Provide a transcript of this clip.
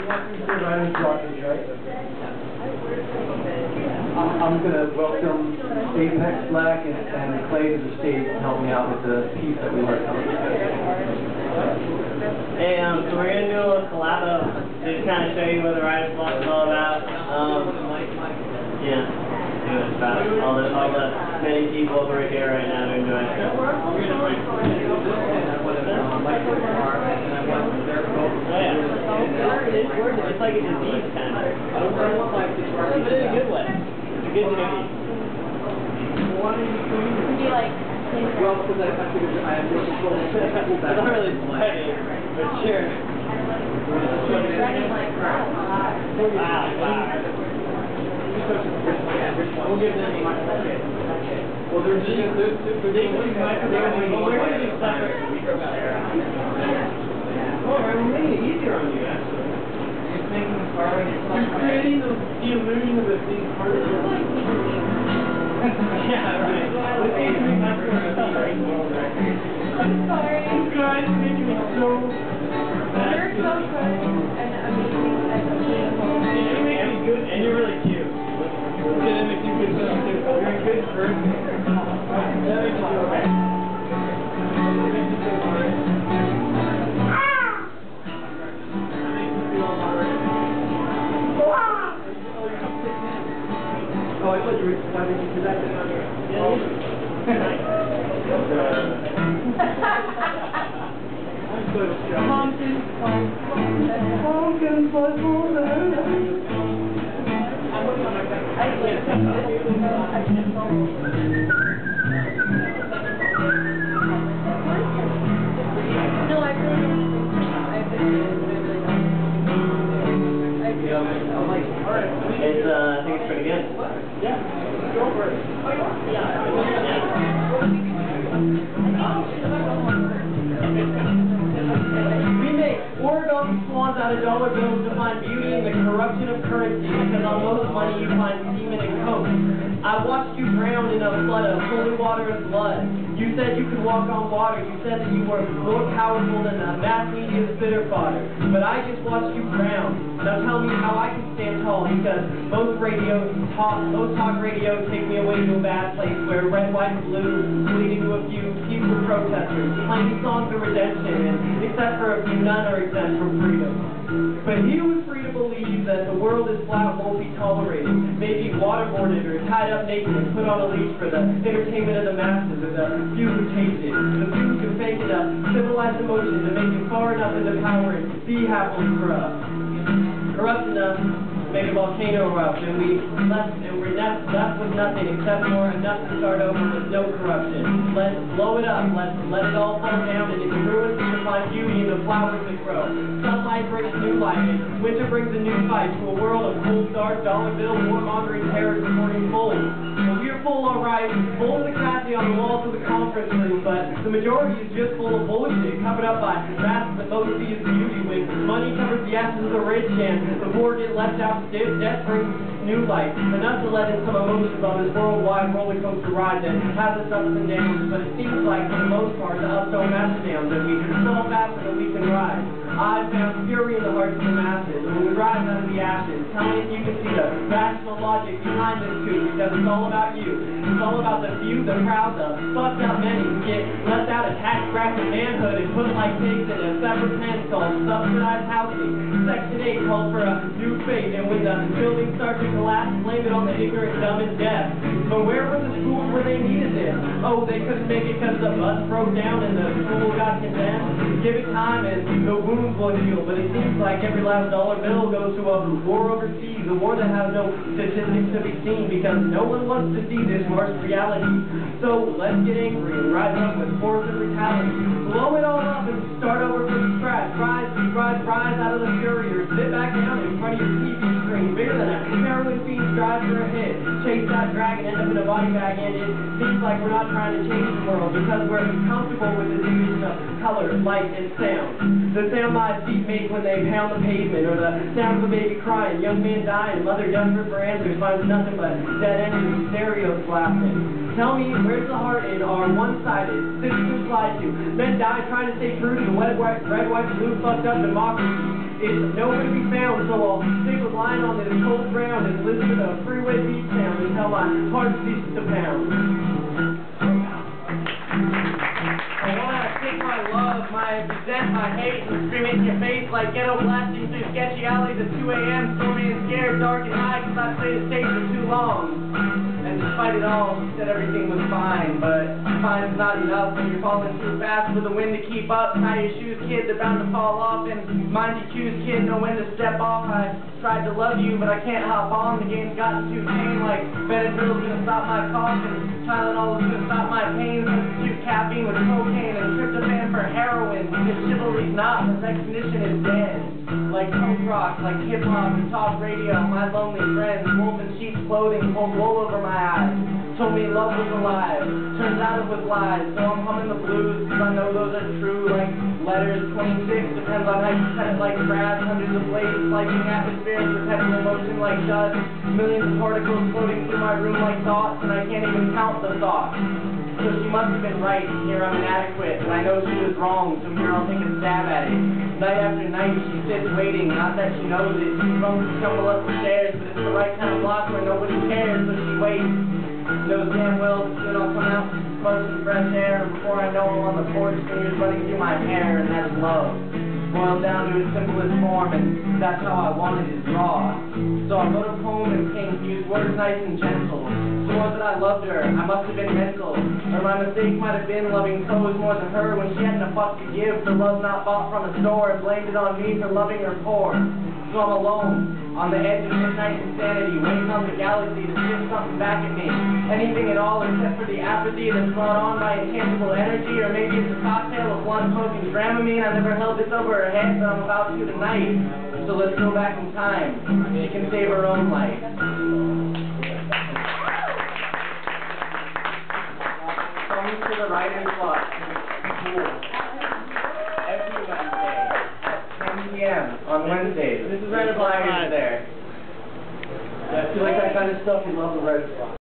I'm going to welcome Apex Black and Clay to the stage and help me out with the piece that we worked on. Hey, so we're going to do a little collabo to just kind of show you what the writer's block is all about. Yeah, it's about all the many people over here right now are enjoying it. It's like a disease kind of. But in a good way. It's a good disease. Would you like? Well, because I figured I have this control. It's not really sweaty, but sure. Wow. We'll give them well, they're just we're going to do separate. Oh, I'm making it easier on you, actually. It's making it harder. You're creating the illusion of it being harder. Yeah, right. Let's see if we can I'm sorry. You guys are making me so bad. You're so good and amazing and beautiful. You make me good, and you're really cute. That makes you good stuff too. You're a good person. That makes you feel okay. That makes you feel alright. That makes you feel alright. Oh, I thought you were planning to do that. I think it's pretty good. Yeah. Go for it. We make origami swans out of dollar bills to find beauty in the corruption of currency, because on most money you find semen and coke. I watched you drown in a flood of holy water and blood. You said you could walk on water. You said that you were more powerful than the mass media's bitter fodder. But I just watched you drown. Now tell me how I can stand tall, because most talk radios take me away to a bad place where red, white, and blue leading to a few peaceful protesters playing songs of redemption, and except for a few, none are exempt from freedom. But he who is free to believe that the world is flat won't be tolerated, may be waterboarded or tied up naked and put on a leash for the entertainment of the masses, of the few who taste it, the few who can fake enough civilized emotion to make it far enough into power and be happily corrupt. Corrupt enough to make a volcano erupt, and we're left with nothing except for enough to start over with no corruption. Let's blow it up, let's let it all fall down, and in the ruins we can find beauty in the flowers that grow. Sunlight brings new light, and winter brings a new fight to a world of cold, dark, dollar bill, warmongering terror supporting bulls. And we're full, alright, full of the capacity on the walls of the conference room, but the majority is just full of bullshit, covered up by masks that most see as beauty. When money covers the asses of the rich and the poor get left out stiff, death brings new life, enough to let in some emotions on this worldwide roller coaster ride that has its ups and downs, but it seems like for the most part the ups don't match the downs, and we fall faster than we can ride. I found fury in the hearts of the masses, and when we rise out of the ashes, tell me if you can see the rational logic behind this coup, because it's all about you. It's all about the few, the proud, the fucked up many who get left out of tax bracket manhood and put like pigs in a separate pen called subsidized housing. Section 8 calls for a new fate, and when the buildings start to collapse, blame it on the ignorant, dumb, and deaf. But where were the schools where they needed this? Oh, they couldn't make it because the bus broke down and the school got condemned? Give it time and the wounds will heal, but it seems like every last dollar bill goes to a war overseas, a war that has no statistics to be seen, because no one wants to see this harsh reality. So let's get angry and rise up with force and brutality. Blow it all up and start over from scratch. Rise out of the fury, or sit back down in front of your TV screen, bigger than a heroin fiend strives for a hit. Chase that dragon, end up in a body bag, and it seems like we're not trying to change the world because we're comfortable with the division of color, light, and sound. The sound my feet make when they pound the pavement, or the sound of a baby crying, young man dying, mother desperate for answers, finds nothing but dead ends and stereos blasting. Tell me, where's the heart in our one-sided, citizens lied to, men die trying to stay true to the red, white, blue, fucked up democracy? It's nowhere to be found down, so I'll stick a line on this cold ground and listen to the freeway beat sound until my heart ceases to pound. I wanna take my love, my resent, my hate, and scream it in your face like ghetto blasting through sketchy alleys at 2 a.m. stormy and scared, dark and high, cause I played the stage for too long. And despite it all, she said everything was fine, but fine's not enough when you're falling too fast for the wind to keep up. Tie your shoes, kid, they're bound to fall off, and mind your cues, kid, know when to step off. I tried to love you, but I can't hop on. The game's gotten too tame, like Benadryl's gonna stop my cough, and Tylenol's gonna stop my pain. Substitute caffeine with cocaine and tryptophan for heroin, because chivalry's not, the recognition is dead. Like punk rock, like hip-hop and talk radio, my lonely friends, wolf in sheep's clothing, pulled wool over my eyes, told me love was alive, turns out it was lies, so I'm humming the blues, cause I know those are true, like letters, 26, depends on how you cut it like grass, hundreds of blades, slicing atmospheres, perpetual motion like dust, millions of particles floating through my room like thoughts, and I can't even count the thoughts. So she must have been right, here I'm inadequate, but I know she was wrong, so here I'll take a stab at it. Night after night she sits waiting, not that she knows it, she bumps and stumble up the stairs, but it's the right kind of block where nobody cares, so she waits. Knows damn well that soon I'll come out, smoke some fresh air, and before I know I'm on the porch, fingers running through my hair, and that's love. Boiled down to its simplest form, and that's how I wanted it raw. So I wrote a poem in pink, used words nice and gentle. Swore that I loved her, I must have been mental. Or my mistake might have been loving clothes more than her when she hadn't a fuck to give for love not bought from a store, and blamed it on me for loving her poor. So I'm alone, on the edge of midnight insanity, waiting on the galaxy to spit something back at me. Anything at all except for the apathy that's brought on by intangible energy, or maybe it's a cocktail of blunt coke and Dramamine. I never held this over her head, but I'm about to tonight. So let's go back in time. She can save her own life. Comes to the Writer's Block. Cool. Every Wednesday at 10 p.m. on Wednesdays. This is Writer's Block there. Yeah, if you like that kind of stuff, you love the Writer's Block.